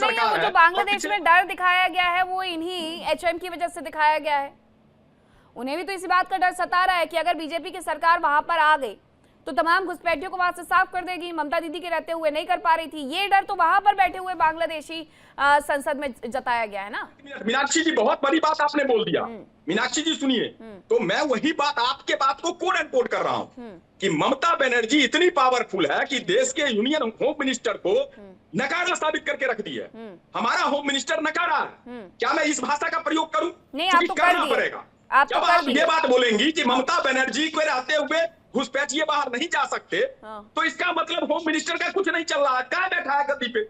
नहीं है, वो जो बांग्लादेश में डर दिखाया गया है वो इन्हीं एचएम की वजह से दिखाया गया है। उन्हें भी तो इसी बात का डर सता रहा है कि अगर बीजेपी की सरकार वहां पर आ गई तो तमाम घुसपैठियों को वहां से साफ कर देगी। ममता दीदी के रहते हुए नहीं कर पा रही थी, ये डर तो वहां पर बैठे हुए बांग्लादेशी संसद में जताया गया है ना। मीनाक्षी जी बहुत बड़ी बात आपने बोल दिया। मीनाक्षी जी सुनिए, तो मैं वही बात आपके बात को कोड एंड कोड कर रहा हूं कि ममता बनर्जी इतनी पावरफुल है कि देश के यूनियन होम मिनिस्टर को नकारा साबित करके रख दी है। हमारा होम मिनिस्टर नकारा है। क्या मैं इस भाषा का प्रयोग करूं? नहीं, आप तो करना पड़ेगा। जब आप ये बात बोलेंगी कि ममता बनर्जी को रहते हुए घुसपैठिए बाहर नहीं जा सकते, तो इसका मतलब होम मिनिस्टर का कुछ नहीं चल रहा है। क्या बैठा है गद्दी पे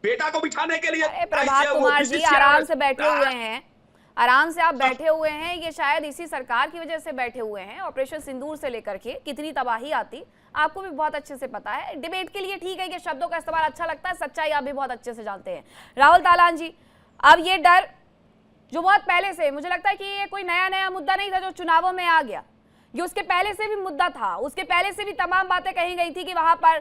बेटा को बिठाने के लिए? प्रभात कुमार जी आराम से बैठे हुए हैं, आराम से आप बैठे हुए हैं। ये शायद इसी सरकार की वजह से बैठे हुए हैं। ऑपरेशन सिंदूर से लेकर के कितनी तबाही आती आपको भी बहुत अच्छे से पता है। डिबेट के लिए ठीक है कि शब्दों का इस्तेमाल अच्छा लगता है, सच्चाई आप भी बहुत अच्छे से जानते हैं। राहुल तालान जी, अब ये डर जो बहुत पहले से, मुझे लगता है कि ये कोई नया मुद्दा नहीं था जो चुनावों में आ गया, ये उसके पहले से भी मुद्दा था। उसके पहले से भी तमाम बातें कही गई थी कि वहां पर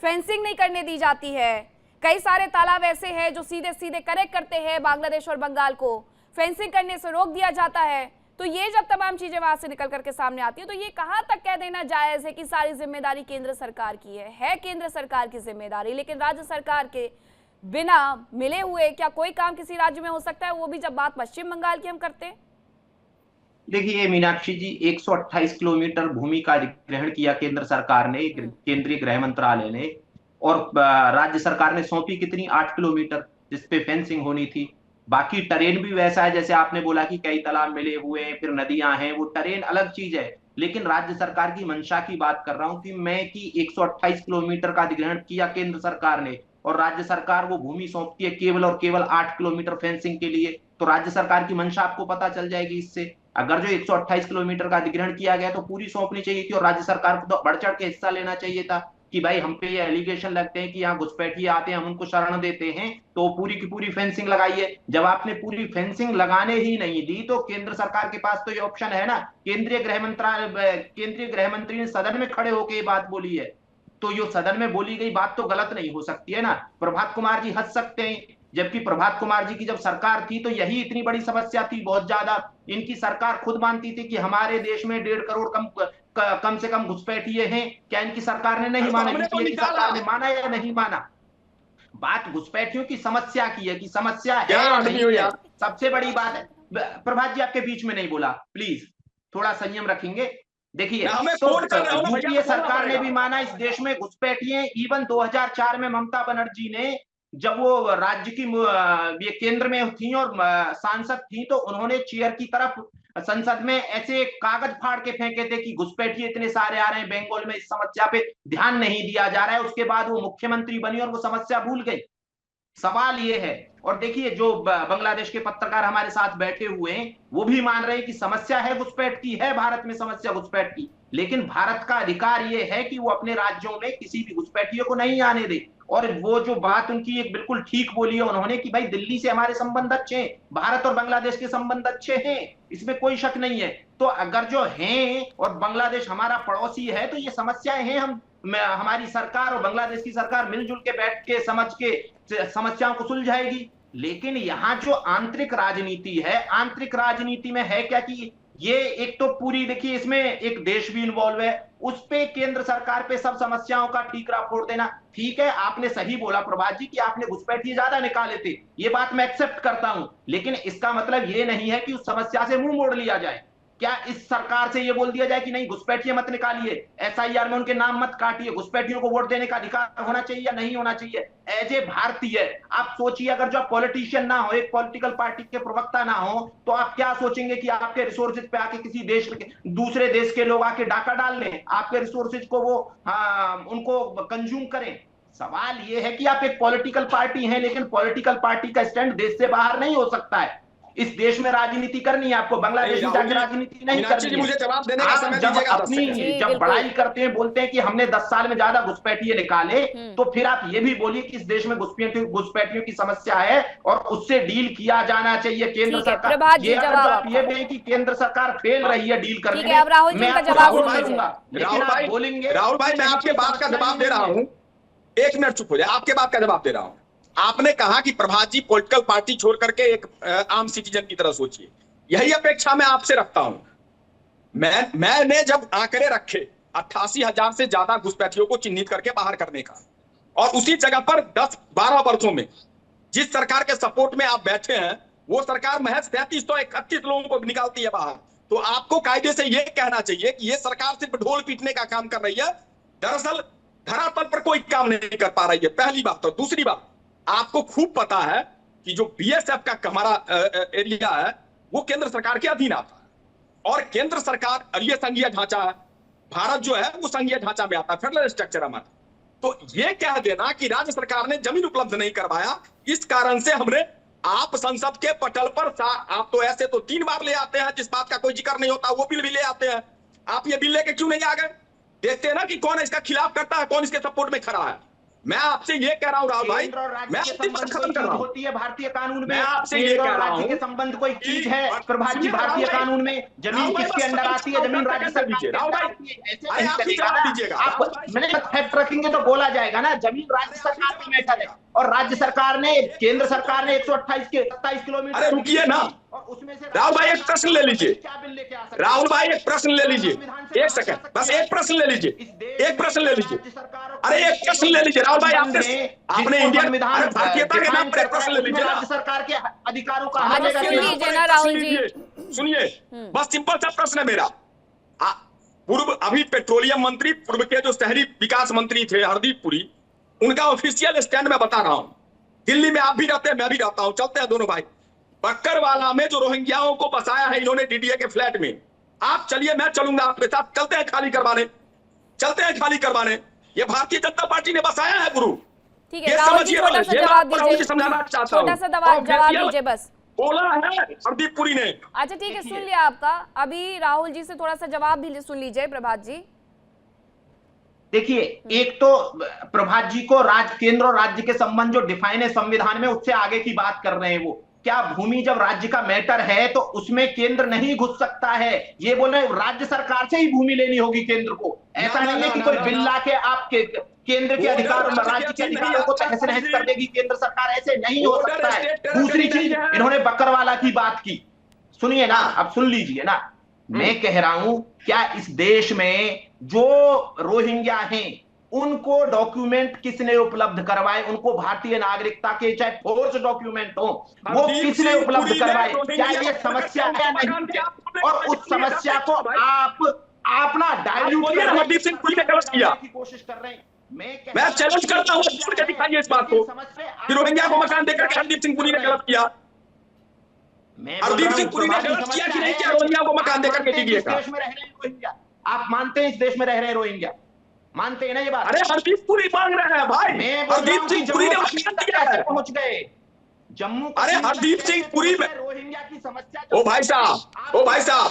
फेंसिंग नहीं करने दी जाती है। कई सारे तालाब ऐसे हैं जो सीधे सीधे कनेक्ट करते हैं बांग्लादेश और बंगाल को, फेंसिंग करने से रोक दिया जाता है। तो ये जब तमाम चीजें वहां से निकल करके सामने आती है तो ये कहां तक कह देना जायज है कि सारी जिम्मेदारी केंद्र सरकार की है केंद्र सरकार की जिम्मेदारी, लेकिन राज्य सरकार के बिना मिले हुए क्या कोई काम किसी राज्य में हो सकता है, वो भी जब बात पश्चिम बंगाल की हम करते हैं? देखिए मीनाक्षी जी, 128 किलोमीटर भूमि का अधिग्रहण किया केंद्र सरकार ने, केंद्रीय गृह मंत्रालय ने, और राज्य सरकार ने सौंपी कितनी, 8 किलोमीटर, जिसपे फेंसिंग होनी थी। बाकी टरेन भी वैसा है जैसे आपने बोला कि कई तालाब मिले हुए हैं, फिर नदियां हैं, वो टरेन अलग चीज है। लेकिन राज्य सरकार की मंशा की बात कर रहा हूं कि मैं कि 128 किलोमीटर का अधिग्रहण किया केंद्र सरकार ने और राज्य सरकार वो भूमि सौंपती है केवल और केवल 8 किलोमीटर फेंसिंग के लिए, तो राज्य सरकार की मंशा आपको पता चल जाएगी इससे। अगर जो 128 किलोमीटर का अधिग्रहण किया गया तो पूरी सौंपनी चाहिए थी और राज्य सरकार को तो बढ़ चढ़ के हिस्सा लेना चाहिए था कि भाई हम पे ये एलिगेशन लगते हैं कि यहाँ घुसपैठिए आते हैं, हम उनको शरण देते हैं, तो पूरी की पूरी फेंसिंग लगाइए। जब आपने पूरी फेंसिंग लगाने ही नहीं दी तो केंद्र सरकार के पास तो ये ऑप्शन है ना, केंद्रीय गृह मंत्री ने सदन में खड़े होकर ये बात बोली है, तो ये सदन में बोली गई बात तो गलत नहीं हो सकती है ना। प्रभात कुमार जी हंस सकते हैं, जबकि प्रभात कुमार जी की जब सरकार थी तो यही इतनी बड़ी समस्या थी, बहुत ज्यादा। इनकी सरकार खुद मानती थी कि हमारे देश में 1.5 करोड़ कम से कम घुसपैठिए हैं। क्या इनकी सरकार ने नहीं माना? यूपीए की सरकार ने माना या नहीं माना? बात घुसपैठियों की समस्या की है कि समस्या है या नहीं है, सबसे बड़ी बात है। प्रभात जी आपके बीच में नहीं बोला, प्लीज थोड़ा संयम रखेंगे। देखिए तो यूपीए सरकार ने भी माना इस देश में घुसपैठिए। इवन 2004 में ममता बनर्जी ने, जब वो राज्य की ये केंद्र में थी और सांसद थी, तो उन्होंने चेयर की तरफ संसद में ऐसे कागज फाड़ के फेंके थे कि घुसपैठिए इतने सारे आ रहे हैं बंगाल में, इस समस्या पे ध्यान नहीं दिया जा रहा है। उसके बाद वो मुख्यमंत्री बनी और वो समस्या भूल गई। सवाल ये है, और देखिए जो बांग्लादेश के पत्रकार हमारे साथ बैठे हुए हैं वो भी मान रहे हैं कि समस्या है घुसपैठ की, है भारत में समस्या घुसपैठ की, लेकिन भारत का अधिकार ये है कि वो अपने राज्यों में किसी भी घुसपैठियों को नहीं आने दे। और वो जो बात उनकी एक बिल्कुल ठीक बोली है उन्होंने कि भाई दिल्ली से हमारे संबंध अच्छे हैं, भारत और बांग्लादेश के संबंध अच्छे हैं, इसमें कोई शक नहीं है। तो अगर जो हैं और बांग्लादेश हमारा पड़ोसी है तो ये समस्याएं हैं, हमारी सरकार और बांग्लादेश की सरकार मिलजुल के बैठ के समझ के समस्याओं को सुलझाएगी। लेकिन यहाँ जो आंतरिक राजनीति है, आंतरिक राजनीति में है क्या कि ये एक तो पूरी, देखिए इसमें एक देश भी इन्वॉल्व है, उस पे केंद्र सरकार पे सब समस्याओं का ठीकरा फोड़ देना। ठीक है, आपने सही बोला प्रभात जी कि आपने घुसपैठिए ज्यादा निकाले थे, ये बात मैं एक्सेप्ट करता हूं, लेकिन इसका मतलब ये नहीं है कि उस समस्या से मुंह मोड़ लिया जाए। क्या इस सरकार से ये बोल दिया जाए कि नहीं घुसपैठिए मत निकालिए, एसआईआर में उनके नाम मत काटिए, घुसपैठियों को वोट देने का अधिकार होना चाहिए या नहीं होना चाहिए? एज ए भारतीय आप सोचिए, अगर जो पॉलिटिशियन ना हो, एक पॉलिटिकल पार्टी के प्रवक्ता ना हो, तो आप क्या सोचेंगे कि आपके रिसोर्सेज पे आके किसी देश के, दूसरे देश के लोग आके डाका डाल लें, आपके रिसोर्सेज को वो उनको कंज्यूम करें? सवाल ये है कि आप एक पॉलिटिकल पार्टी हैं, लेकिन पॉलिटिकल पार्टी का स्टैंड देश से बाहर नहीं हो सकता है। इस देश में राजनीति करनी है आपको, बांग्लादेश में जाकर राजनीति नहीं करनी है। मुझे जवाब देने का समय जब दीजिएगा, अपनी जब बड़ाई करते हैं, बोलते हैं कि हमने 10 साल में ज्यादा घुसपैठिए निकाले, तो फिर आप ये भी बोलिए कि इस देश में घुसपैठियों की समस्या है और उससे डील किया जाना चाहिए केंद्र सरकार। ये आप ये कहें कि केंद्र सरकार फेल रही है डील करने में, मैं आपको जवाब दूंगा, लेकिन आप बोलेंगे। राहुल भाई मैं आपके बात का जवाब दे रहा हूँ, 1 मिनट चुप हो जाए, आपके बात का जवाब दे रहा हूँ। आपने कहा कि प्रभात जी पॉलिटिकल पार्टी छोड़ करके एक आम सिटीजन की तरह सोचिए, यही अपेक्षा मैं आपसे रखता हूं। मैंने जब आंकड़े रखे 88,000 से ज्यादा घुसपैठियों को चिन्हित करके बाहर करने का, और उसी जगह पर 10-12 वर्षों में जिस सरकार के सपोर्ट में आप बैठे हैं, वो सरकार महज 3331 लोगों को निकालती है बाहर, तो आपको कायदे से यह कहना चाहिए कि ये सरकार सिर्फ ढोल पीटने का काम कर रही है, दरअसल धरातल पर कोई काम नहीं कर पा रही है, पहली बात। तो दूसरी बात, आपको खूब पता है कि जो बीएसएफ का हमारा एरिया है वो केंद्र सरकार के अधीन आता है, और केंद्र सरकार ये संघीय ढांचा है, भारत जो है वो संघीय ढांचा में आता है, फेडरल स्ट्रक्चर हमारा। तो ये कह देना कि राज्य सरकार ने जमीन उपलब्ध नहीं करवाया, इस कारण से हमने आप संसद के पटल पर, आप तो ऐसे तो 3 बार ले आते हैं जिस बात का कोई जिक्र नहीं होता, वो बिल भी ले आते हैं। आप ये बिल लेके क्यों नहीं आ गए? देखते हैं ना कि कौन इसका खिलाफ करता है, कौन इसके सपोर्ट में खड़ा है। मैं आपसे ये कह रहा हूं राहुल भाई, मैं आपकी बात खत्म कर रहा हूं। होती है भारतीय कानून में, मैं आपसे ये कह रहा हूं के संबंध कोई चीज है प्रभात जी भारतीय कानून में, जमीन किसके अंडर आती है, जमीन राज्य सरकार के अंडर आती है, ऐसे नहीं चलेगा ना। आप मैंने फैक्ट रखेंगे तो बोला जाएगा ना, जमीन राज्य सरकार का मैटर है, और राज्य सरकार ने, केंद्र सरकार ने 128 किलोमीटर। अरे रुकिए ना राहुल भाई, एक प्रश्न ले लीजिए, राहुल भाई एक प्रश्न ले लीजिए, एक सेकंड बस, एक प्रश्न ले लीजिए, एक प्रश्न ले लीजिए, अरे एक प्रश्न ले लीजिए राहुल भाई, आपने इंडियन भारतीयता के नाम पर एक प्रश्न ले लीजिए। राज्य सरकार के अधिकारों का सुनिए, बस सिंपल सा प्रश्न है मेरा। पूर्व अभी पेट्रोलियम मंत्री, पूर्व के जो शहरी विकास मंत्री थे हरदीप पुरी, उनका ऑफिशियल स्टैंड मैं बता रहा हूं, दिल्ली में आप भी रहते हैं, मैं भी रहता हूं, चलते हैं दोनों भाई। बक्करवाला में जो रोहिंग्याओं को बसाया है इन्होंने डीडीए के फ्लैट में, आप चलिए मैं चलूंगा आपके साथ, चलते हैं खाली करवाने, चलते हैं खाली करवाने। ये भारतीय जनता पार्टी ने बसाया है गुरु, ठीक है राहुल जी, छोटा सा जवाब दीजिए, छोटा सा जवाब दीजिए बस। बोला है हरदीप पुरी ने। अच्छा ठीक है, सुन लिया आपका, अभी राहुल जी से थोड़ा सा जवाब भी सुन लीजिए प्रभात जी। देखिए, एक तो प्रभात जी को केंद्र और राज्य के संबंध जो डिफाइन है संविधान में, उससे आगे की बात कर रहे हैं वो। क्या भूमि जब राज्य का मैटर है तो उसमें केंद्र नहीं घुस सकता है? ये बोल रहे राज्य सरकार से ही भूमि लेनी होगी केंद्र को। ऐसा नहीं है कि कोई बिल ला के आप केंद्र के अधिकार, राज्य के अधिकारों को तहस नहस कर देगी केंद्र सरकार, ऐसे नहीं हो सकता है। दूसरी चीज, इन्होंने बकरवाला की बात की, सुनिए ना, अब सुन लीजिए ना, मैं कह रहा हूं क्या इस देश में जो रोहिंग्या हैं उनको डॉक्यूमेंट किसने उपलब्ध करवाए? उनको भारतीय नागरिकता के चाहे फोर्स डॉक्यूमेंट हो, वो किसने उपलब्ध करवाए? क्या ये समस्या है? नहीं। और उस समस्या को आप ना डाइल्यूट हरदीप सिंह पुरी ने गलत किया की कोशिश कर रहे हैं। मैं चैलेंज करता हूं, दिखाइए इस बात को, रोहिंग्या को मकान देकर हरदीप सिंह पुरी ने गलत किया। हरदीप सिंह पुरी ने गलत किया कि नहीं किया रोहिंग्या को मकान देकर के डीडीए का? देश में रह रहे हैं रोहिंग्या, आप मानते हैं इस देश में रह रहे हैं रोहिंग्या? मानते हैं ना ये बात? अरे हरदीप पुरी मांग रहे हैं भाई, हरदीप सिंह पुरी ने मकान दिया है, पहुंच गए जम्मू। अरे हरदीप सिंह पुरी में रोहिंग्या की समस्या, ओ भाई साहब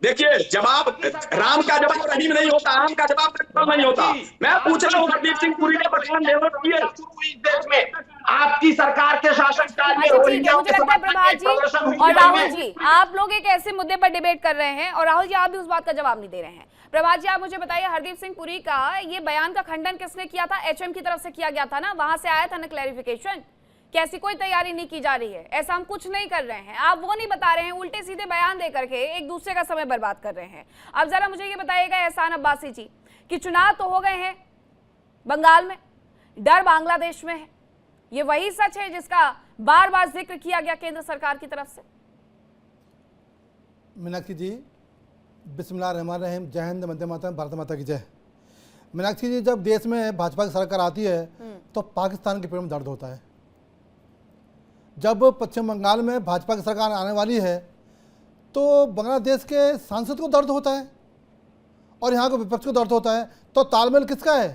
देखिए, जवाब राम का जवाब रहीम नहीं होता, आम का जवाब नहीं होता। मैं पूछ रहा हूँ हरदीप सिंह पुरी ने मकान डेवलप किए इस देश में आपकी सरकार के शासनकाल में? मुझे लगता है प्रभात जी और राहुल जी, आप लोग एक ऐसे मुद्दे पर डिबेट कर रहे हैं और राहुल जी आप भी उस बात का जवाब नहीं दे रहे हैं। प्रभात जी आप मुझे बताइए, हरदीप सिंह पुरी का ये बयान का खंडन किसने किया था? एचएम की तरफ से किया गया था ना, वहां से आया था ना क्लैरिफिकेशन। कैसी कोई तैयारी नहीं की जा रही है, ऐसा हम कुछ नहीं कर रहे हैं, आप वो नहीं बता रहे हैं, उल्टे सीधे बयान दे करके एक दूसरे का समय बर्बाद कर रहे हैं। अब जरा मुझे ये बताइएगा एहसान अब्बासी जी कि चुनाव तो हो गए हैं बंगाल में, डर बांग्लादेश में है, ये वही सच है जिसका बार बार जिक्र किया गया केंद्र सरकार की तरफ से? मीनाक्षी जी, बिस्मिल्लाहिर्रहमानिर्रहीम, जय हिंद, वंदे मातरम, भारत माता की जय। मीनाक्षी जी, जब देश में भाजपा की सरकार आती है तो पाकिस्तान के पेट में दर्द होता है। जब पश्चिम बंगाल में भाजपा की सरकार आने वाली है तो बांग्लादेश के सांसद को दर्द होता है और यहाँ को विपक्ष को दर्द होता है। तो तालमेल किसका है?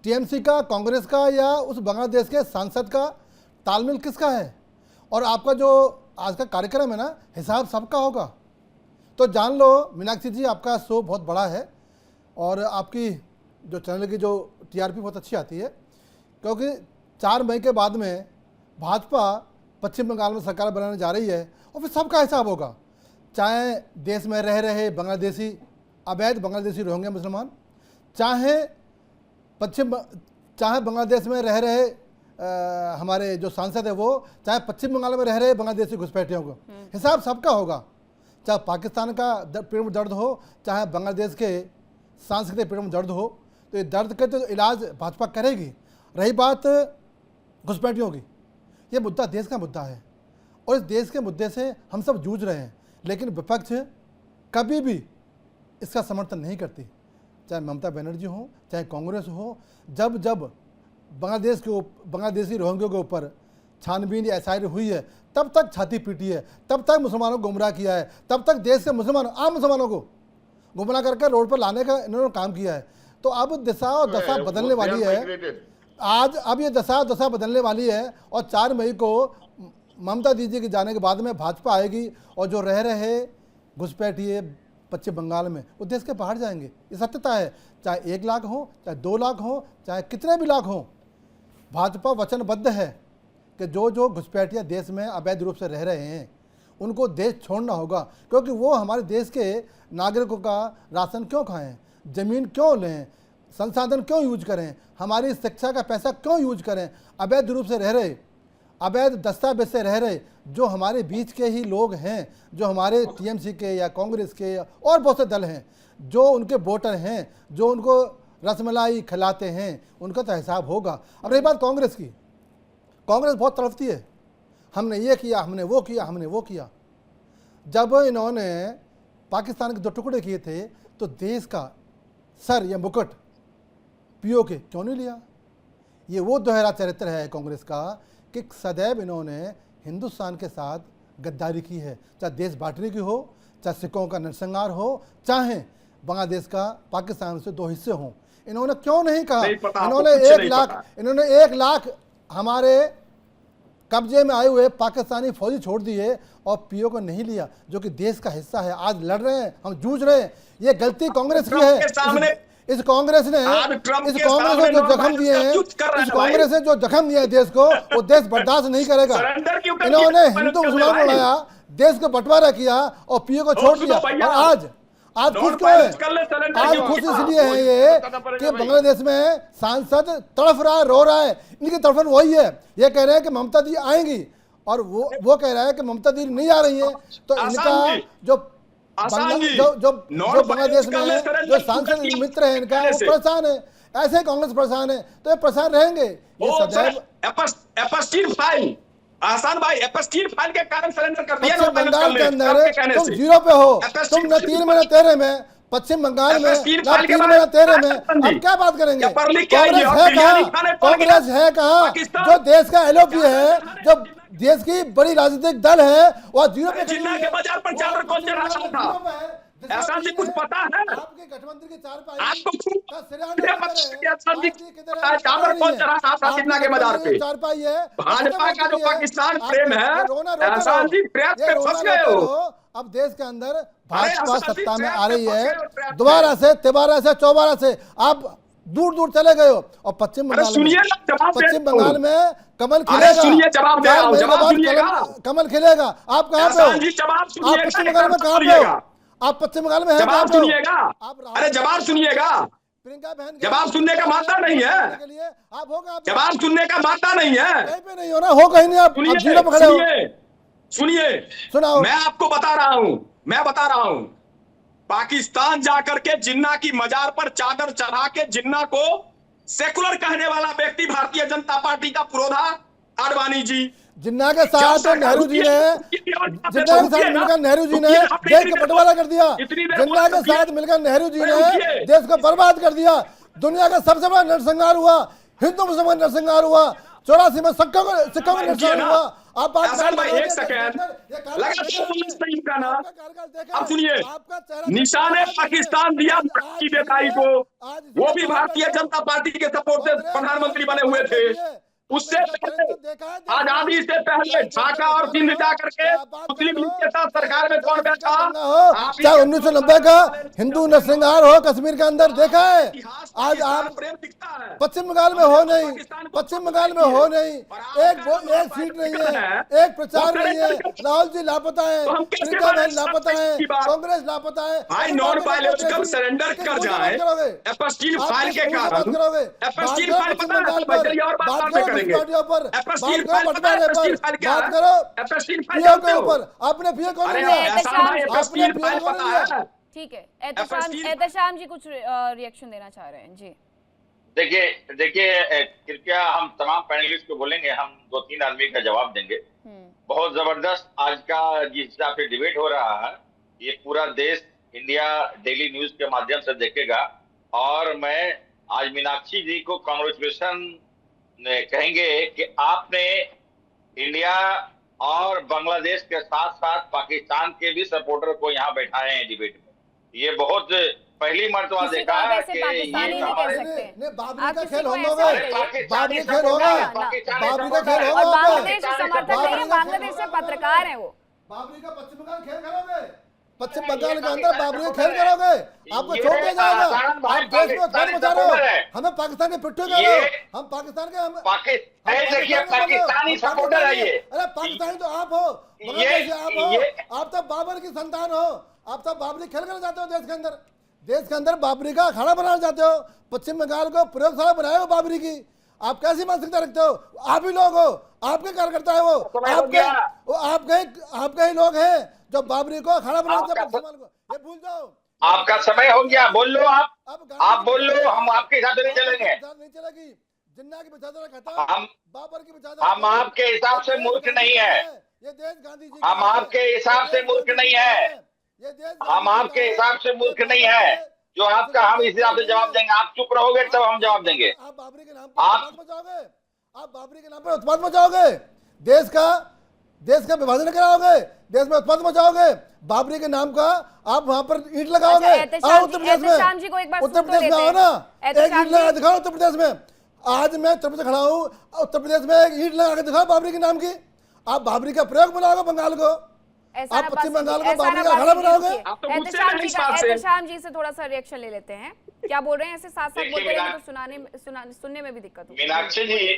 टीएमसी का, कांग्रेस का, या उस बांग्लादेश के सांसद का? तालमेल किसका है? और आपका जो आज का कार्यक्रम है ना, हिसाब सबका होगा। तो जान लो मीनाक्षी जी, आपका शो बहुत बड़ा है और आपकी जो चैनल की जो टीआरपी बहुत अच्छी आती है, क्योंकि 4 मई के बाद में भाजपा पश्चिम बंगाल में सरकार बनाने जा रही है और फिर सबका हिसाब होगा। चाहे देश में रह रहे बांग्लादेशी, अवैध बांग्लादेशी रोहिंग्या मुसलमान, चाहे बांग्लादेश में रह रहे हमारे जो सांसद है वो, चाहे पश्चिम बंगाल में रह रहे बांग्लादेशी घुसपैठियों को, हिसाब सबका होगा। चाहे पाकिस्तान का पेट में दर्द हो, चाहे बांग्लादेश के सांसद के पेट में दर्द हो, तो ये दर्द का तो इलाज भाजपा करेगी। रही बात घुसपैठियों की, ये मुद्दा देश का मुद्दा है और इस देश के मुद्दे से हम सब जूझ रहे हैं, लेकिन विपक्ष कभी भी इसका समर्थन नहीं करती। चाहे ममता बनर्जी हो, चाहे कांग्रेस हो, जब जब बांग्लादेशी रोहिंग्यों के ऊपर छानबीन या एसआईआर हुई है, तब तक छाती पीटी है, तब तक मुसलमानों को गुमराह किया है, तब तक देश के आम मुसलमानों को गुमराह करके रोड पर लाने का इन्होंने काम किया है। तो अब दिशा और दशा बदलने वाली है। आज अब ये दशा बदलने वाली है और 4 मई को ममता दीदी के जाने के बाद में भाजपा आएगी और जो रह रहे घुसपैठिए पश्चिम बंगाल में, वो देश के बाहर जाएंगे। ये सत्यता है, चाहे 1 लाख हो, चाहे 2 लाख हो, चाहे कितने भी लाख हो, भाजपा वचनबद्ध है कि जो घुसपैठिया देश में अवैध रूप से रह रहे हैं उनको देश छोड़ना होगा, क्योंकि वो हमारे देश के नागरिकों का राशन क्यों खाएं, ज़मीन क्यों लें, संसाधन क्यों यूज करें, हमारी शिक्षा का पैसा क्यों यूज करें। अवैध रूप से रह रहे, अवैध दस्तावेज से रह रहे जो हमारे बीच के ही लोग हैं, जो हमारे टीएमसी के या कांग्रेस के और बहुत से दल हैं, जो उनके वोटर हैं, जो उनको रसमलाई खिलाते हैं, उनका तो हिसाब होगा। अब रही बात कांग्रेस की, कांग्रेस बहुत तड़पती है, हमने ये किया, हमने वो किया, हमने वो किया। जब इन्होंने पाकिस्तान के 2 टुकड़े किए थे तो देश का सर या मुकुट पीओके क्यों नहीं लिया। ये वो दोहरा चरित्र है कांग्रेस का कि सदैव इन्होंने हिंदुस्तान के साथ गद्दारी की है, चाहे देश बांटने की हो, चाहे सिखों का नरसंहार हो, चाहे बांग्लादेश का पाकिस्तान से 2 हिस्से हों। इन्होंने क्यों नहीं कहा, इन्होंने 1 लाख हमारे कब्जे में आए हुए पाकिस्तानी फौजी छोड़ दिए और पीओ को नहीं लिया, जो कि देश का हिस्सा है। आज लड़ रहे हैं, हम जूझ रहे हैं, ये गलती कांग्रेस की है। इस कांग्रेस ने जो जख्म दिए हैं, इस कांग्रेस ने जो जख्म दिया है देश को, वो देश बर्दाश्त नहीं करेगा। इन्होंने हिंदू मुसलमान को लड़ाया, देश को बंटवारा किया और पीओ को छोड़ दिया। और आज खुश क्यों है? आज खुश इसलिए है ये कि बांग्लादेश में सांसद तड़फ रहा है, रो रहा है। इनकी तड़फन वही है, ये कह रहे हैं कि ममता दी आएंगी और वो कह रहा है कि ममता दी नहीं आ रही है। तो इनका जो बांग्लादेश में जो सांसद मित्र है इनका, वो परेशान है। ऐसे कांग्रेस परेशान है तो ये परेशान रहेंगे। ये सदैव आसान भाई एपस्टीन फाइल के कारण सरेंडर कर दिया पश्चिम बंगाल के अंदर तुम 0 पे हो, तुम न 3 में न 13 में, पश्चिम बंगाल में न 3 में न 13 में। अब क्या बात करेंगे? कांग्रेस है कहाँ जो देश का एलओपी है, जो देश की बड़ी राजनीतिक दल है, वह 0 पे के बाजार पर चावल कौन चढ़ा रहा था? ऐसा जी कुछ पता है आपके गठबंधन की 4 पाई आपको? चावल कौन चढ़ा रहा था कितना के बाजार पे? 4 पाई है भाजपा का जो पाकिस्तान प्रेम है, ऐसा जी ट्रैप पे फंस गए हो। अब देश के अंदर भाजपा सत्ता में आ रही है, दोबारा से, तिबारा से, चौबारा से आप दूर दूर चले गए हो। और पश्चिम बंगाल में कमल खिलेगा, कमल खिलेगा। आप कहाँ पे हो? आप पश्चिम बंगाल में कहाँ पे हो? आप पश्चिम बंगाल में जवाब सुनिएगा। अरे जवाब सुनिएगा, प्रियंका बहन जवाब सुनने का मादा नहीं है, आप होगा जवाब सुनने का मादा नहीं है, कहीं पे नहीं हो ना, हो कहीं नहीं। आप सुनिए, सुनाओ। मैं आपको बता रहा हूं पाकिस्तान जाकर के जिन्ना की मजार पर चादर चढ़ा के जिन्ना को सेकुलर कहने वाला व्यक्ति भारतीय जनता पार्टी का पुरोधा आडवाणी जी, जिन्ना के साथ नेहरू जी ने, जिन्ना के साथ मिलकर नेहरू जी ने देश को बंटवारा कर दिया। जिन्ना के साथ मिलकर नेहरू जी ने देश को बर्बाद कर दिया। दुनिया का सबसे बड़ा नरसंहार हुआ, हिंदू मुसलमान नरसंहार हुआ, 84 में सिखों का नरसंहार हुआ। आप बात एक सेकंड अब सुनिए, निशाने पाकिस्तान दिया की बेकारी को, वो भी भारतीय जनता पार्टी के सपोर्ट से प्रधानमंत्री बने हुए थे। उससे पहले आजादी से पहले ढाका और सिंध जाकर के मुस्लिम लीग के साथ सरकार में कौन बैठा? चाहे 1990 का हिंदू नरसंहार हो कश्मीर के अंदर, देखा है। आज आप पश्चिम बंगाल में हो नहीं, पश्चिम बंगाल में हो नहीं, एक सीट नहीं है, एक प्रचार नहीं है। राहुल जी लापता है, प्रियंका बहन लापता है, कांग्रेस लापता है। भाई नॉन बायोलॉजिकल सरेंडर कर जाए एपस्टीन फाइल के कारण, एपस्टीन फाइल पता है, और बात में करेंगे? के ऊपर एफएसटीन बात करो, फाइल पता है? बंटवारे एफएसटीन पर फाइल क्या बात है? करो, एफएसटीन फाइल पीओ जानते के हो? ऊपर आपने पीओ कौन अरे लिया? एहसान भाई, आपने एफएसटीन पीओ फाइल कौन पता लिया? है? ठीक है, FST एहतशाम जी कुछ रिएक्शन देना चाह रहे हैं जी। देखिए देखिए, कृपया हम तमाम पैनलिस्ट को बोलेंगे, हम 2-3 आदमी का जवाब देंगे। बहुत जबरदस्त आज का जिस हिसाब से डिबेट हो रहा है, ये पूरा देश इंडिया डेली न्यूज के माध्यम से देखेगा। और मैं आज मीनाक्षी जी को कांग्रेचुलेशन कहेंगे कि आपने इंडिया और बांग्लादेश के साथ साथ पाकिस्तान के भी सपोर्टर को यहाँ बैठाए हैं डिबेट में। ये बहुत पहली मर्तबा किसी को देखा आप है ऐसे कि पाकिस्तानी ये नहीं कह हमारे सकते। नहीं, बाबरी आप का किसी खेल को हम ऐसा लोग नहीं हैं। कहिए। बाबरी खेल होगा, पाकिस्तानी बाबरी का सपोर्टर खेल है। होगा और वहाँ पे। बांग्लादेश समर्थक नहीं है, बांग्लादेश से पत्रकार है वो। बाबरी का पश्चिम बंगाल खेल करोगे? पश्चिम बंगाल के अंदर बाबरी का खेल करोगे? आपको छोड़ दिया जाएगा। आप देश में उत्पाद मचा रहे हो। हमें पाकिस्तान के पिट्ठू कह रहे हो। हम पाकिस्तान के देखिए पाकिस्तानी सपोर्टर है ये। अरे पाकिस्तानी तो आप हो, बांग्लादेशी आप हो। आप तो बाबर की संतान हो। आप तो बाबरी खेल करना चाहते हो देश के अंदर। देश के अंदर बाबरी का अखाड़ा बनाना चाहते हो। पश्चिम बंगाल को प्रयोगशाला बनाए हो बाबरी की। आप कैसी मानसिकता रखते हो? आप ही लोग हो, आपके कार्यकर्ता है वो, आपके ही लोग हैं जो बाबरी को अखाड़ा बनाते हैं। ये भूल जाओ। आपका समय हो गया, बोल लो आप बोल लो, हम आपके हिसाब से नहीं चलेंगे। नहीं चलेगी। जिन्ना की विचारधारा कहता है, हम बाबर की विचारधारा हम आपके हिसाब से मूर्ख नहीं है। ये देश गांधी जी हम आपके हिसाब से मूर्ख नहीं है। ये देश हम आपके हिसाब से मूर्ख नहीं है। जो आपका हम इस हिसाब से जवाब देंगे। आप चुप रहोगे तब हम जवाब देंगे। आप बाबरी के नाम पर उत्पाद मचाओगे। आप बाबरी के नाम पर उत्पाद मचाओगे। देश का विभाजन कराओगे। देश में उत्पाद मचाओगे। बाबरी के नाम का आप वहां पर ईंट लगाओगे। आओ उत्तर प्रदेश में, उत्तर प्रदेश में आओ ना, एक ईंट लगा दिखाओ उत्तर प्रदेश में। आज मैं उत्तर प्रदेश खड़ा हूँ, उत्तर प्रदेश में एक ईंट लगा के दिखाओ बाबरी के नाम की। आप बाबरी का प्रयोग बनाओगे बंगाल को, आप पश्चिम बंगाल को बाबरी का अखाड़ा बनाओगे। एहतशाम जी से थोड़ा सा रिएक्शन ले लेते हैं, क्या बोल रहे हैं। ऐसे साथ साथ बोलते रहेंगे तो सुनने में भी दिक्कत होगी।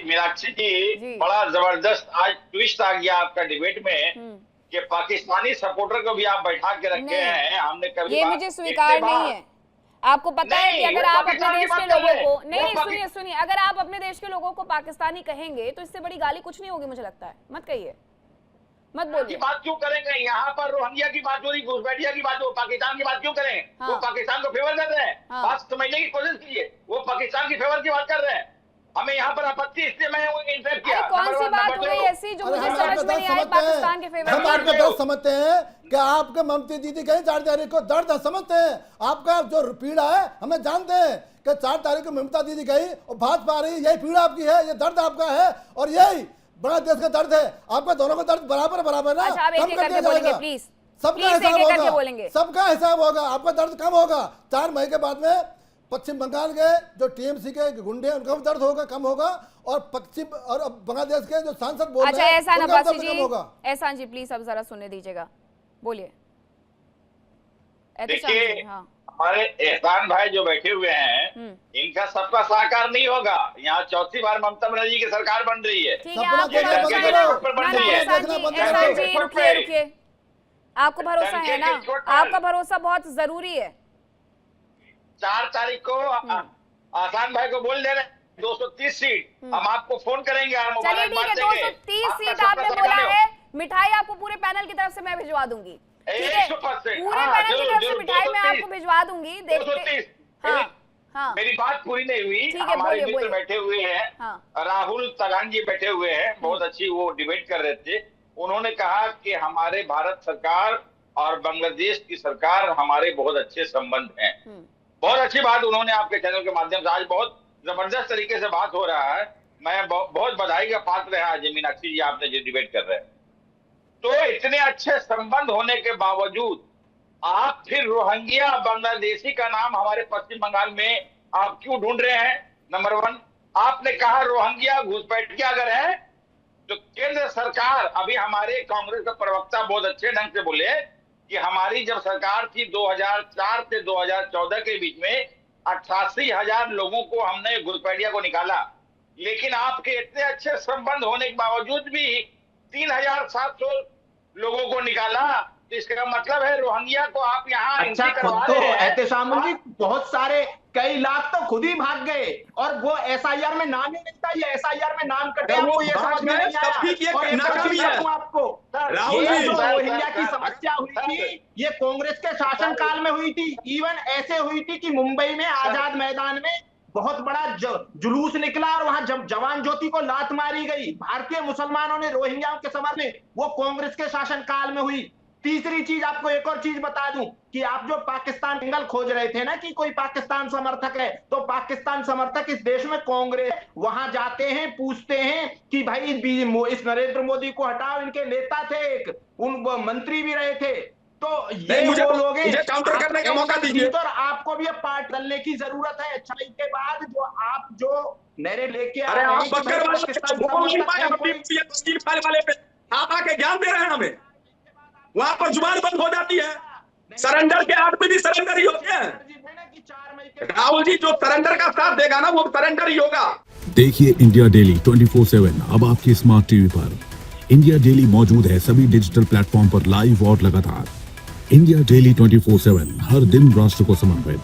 मीनाक्षी जी बड़ा जबरदस्त आज ट्विस्ट आ गया आपका डिबेट में कि पाकिस्तानी सपोर्टर को भी आप बैठा के रखे हैं। हमने कभी ये मुझे स्वीकार नहीं है। आपको पता है कि अगर आप अपने देश के लोगों को नहीं सुनिए, अगर आप अपने देश के लोगों को पाकिस्तानी कहेंगे तो इससे बड़ी गाली कुछ नहीं होगी। मुझे लगता है मत कहिए, मत बोलिए। बात क्यों करेंगे? यहाँ पर रोहिंग्या की बात हो रही, घुसपैठिया की बात हो, पाकिस्तान की बात क्यों करें? वो पाकिस्तान को फेवर कर रहे हैं। बात समझने की कोशिश कीजिए, वो पाकिस्तान की फेवर की बात कर रहे हैं। हमें यहाँ पर आपत्ति, इसलिए मैं इंटरेक्ट किया। कौन सी बात हो गई ऐसी जो मुझे समझ में नहीं आई पाकिस्तान के फेवर? हम आपका दर्द समझते हैं कि आपके ममता दीदी कहीं 4 तारीख को दर्द समझते हैं। आपका जो पीड़ा है हमें जानते हैं कि 4 तारीख को ममता दीदी गई और भाजपा आ रही, यही पीड़ा आपकी है, ये दर्द आपका है और यही बड़ा देश का दर्द है। आपका दोनों का दर्द बराबर ना, कम कर दिया जाएगा। सबका हिसाब होगा, सबका हिसाब होगा। आपका दर्द कम होगा। 4 मई के बाद में पश्चिम बंगाल के जो टीएमसी के गुंडे हैं उनका भी दर्द होगा, कम होगा। और पश्चिम और बांग्लादेश के जो सांसद बोल रहे हैं एहसान उनका अब्बासी दर्द जी, कम होगा। एहसान जी प्लीज अब जरा सुनने दीजिएगा, बोलिए। देखिए हमारे एहसान भाई जो बैठे हुए हैं इनका सबका सहकार नहीं होगा। यहाँ 4थी बार ममता बनर्जी की सरकार बन रही है। रुकिए, आपको भरोसा है ना? आपका भरोसा बहुत जरूरी है। 4 तारीख को आसान भाई को बोल दे रहे 230 सीट हम आपको फोन करेंगे। चलिए ठीक है, 230 सीट आपने बोला है। मिठाई आपको पूरे पैनल की तरफ से मैं भिजवा दूंगी, ठीक है? पूरे पैनल की तरफ से मिठाई मैं आपको भिजवा दूंगी। देखते हाँ, मेरी बात पूरी नहीं हुई। हमारे मित्र बैठे हुए हैं, राहुल तगान जी बैठे हुए हैं, बहुत अच्छी वो डिबेट कर रहे थे। उन्होंने कहा कि हमारे भारत सरकार और बांग्लादेश की सरकार हमारे बहुत अच्छे संबंध हैं। बहुत अच्छी बात उन्होंने आपके चैनल के माध्यम से, आज बहुत जबरदस्त तरीके से बात हो रहा है। मैं बहुत बधाई का पात्र है आज मीनाक्षी जी आपने जो डिबेट कर रहे हैं। तो इतने अच्छे संबंध होने के बावजूद आप फिर रोहिंग्या बांग्लादेशी का नाम हमारे पश्चिम बंगाल में आप क्यों ढूंढ रहे हैं? नंबर 1, आपने कहा रोहिंग्या घुसपैठिया अगर है तो केंद्र सरकार, अभी हमारे कांग्रेस का प्रवक्ता बहुत अच्छे ढंग से बोले कि हमारी जब सरकार थी 2004 से 2014 के बीच में 88,000 लोगों को हमने घुसपैठिया को निकाला। लेकिन आपके इतने अच्छे संबंध होने के बावजूद भी 3,700 लोगों को निकाला। तो इसका मतलब है रोहिंग्या को आप यहाँ अच्छा, खुद तो एहतशामुल जी बहुत सारे कई लाख तो खुद ही भाग गए और वो एसआईआर में नाम ही नहीं था, ये एसआईआर में नाम कटे, आपको ये समझ में नहीं आया। और आपको ये जो रोहिंग्या की समस्या हुई थी ये कांग्रेस के शासनकाल में हुई थी। इवन ऐसे हुई थी कि मुंबई में आजाद मैदान में बहुत बड़ा जुलूस निकला और वहां जवान ज्योति को लात मारी गई। भारतीय मुसलमानों ने रोहिंग्याओं के समर्थन में, वो कांग्रेस के शासनकाल में हुई। तीसरी चीज, आपको एक और चीज बता दूं कि आप जो पाकिस्तान एंगल खोज रहे थे ना कि कोई पाकिस्तान समर्थक है, तो पाकिस्तान समर्थक इस देश में कांग्रेस वहां जाते हैं, पूछते हैं कि भाई इस नरेंद्र मोदी को हटाओ, इनके नेता थे, एक उन मंत्री भी रहे थे। तो ये मुझे लोग काउंटर करने का मौका दीजिए। और आपको भी अब पार्ट डालने की जरूरत है। अच्छाई के बाद जो आप जो नरे लेके आ रहे हैं, आप आके ज्ञान दे रहे हैं हमें, वहां पर जुबान बंद हो जाती है। सरेंडर के आदमी भी सरेंडर ही होते हैं। राहुल जी जो सरेंडर का साथ देगा ना वो सरेंडर ही होगा। देखिए इंडिया डेली 24/7 अब आपकी स्मार्ट टीवी पर। इंडिया डेली मौजूद है सभी डिजिटल प्लेटफॉर्म पर लाइव और लगातार। इंडिया डेली 24/7 हर दिन राष्ट्र को समर्पित।